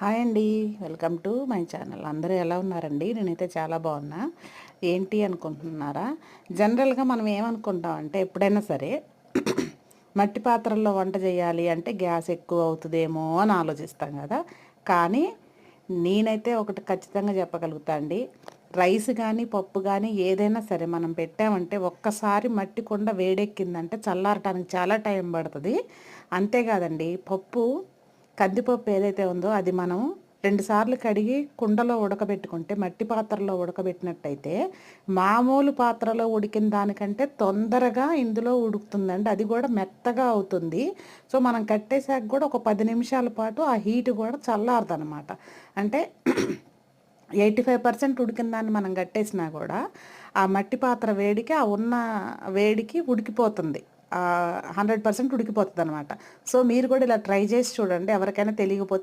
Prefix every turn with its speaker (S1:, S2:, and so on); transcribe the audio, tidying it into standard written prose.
S1: Hi అండి. Welcome to my channel. అందరూ ఎలా ఉన్నారండి? నేనైతే చాలా బాగున్నా. ఏంటి అనుకుంటున్నారా? జనరల్గా మనం ఏమనుకుంటామంటే ఎప్పుడైనా సరే మట్టి పాత్రల్లో వంట చేయాలి అంటే గ్యాస్ ఎక్కువ అవుతుందేమో అని ఆలోచిస్తాం కదా. కానీ నేనైతే ఒకటి ఖచ్చితంగా చెప్పగలుగుతా అండి. రైస్ కానీ పప్పు కానీ ఏదైనా సరే మనం పెట్టామంటే ఒక్కసారి మట్టి కుండ వేడెక్కిందంటే చల్లారటానికి చాలా టైం పడుతుంది. అంతేకాదండి, కందిపప్పు ఏదైతే ఉందో అది మనం 2 సార్లు కడిగి కుండలో ఉడకబెట్టుకుంటే మట్టి పాత్రలో ఉడకబెట్టినట్టయితే మామూలు పాత్రలో ఉడికిన దానికంటే తొందరగా ఇందులో ఉడుకుతుందండి. అది కూడా మెత్తగా అవుతుంది. సో మనం కట్టేసాక కూడా ఒక 10 నిమిషాల పాటు ఆ హీట్ కూడా చల్లారదనమాట. అంటే 85% ఉడికిన దాన్ని మనం కట్టేసినా కూడా ఆ మట్టి పాత్ర వేడికి ఆ ఉన్న వేడికి ఉడికిపోతుంది. 100% ఉడికిపోతుంది అనమాట. సో మీరు కూడా ఇలా ట్రై చేసి చూడండి. ఎవరికైనా తెలియకపోతే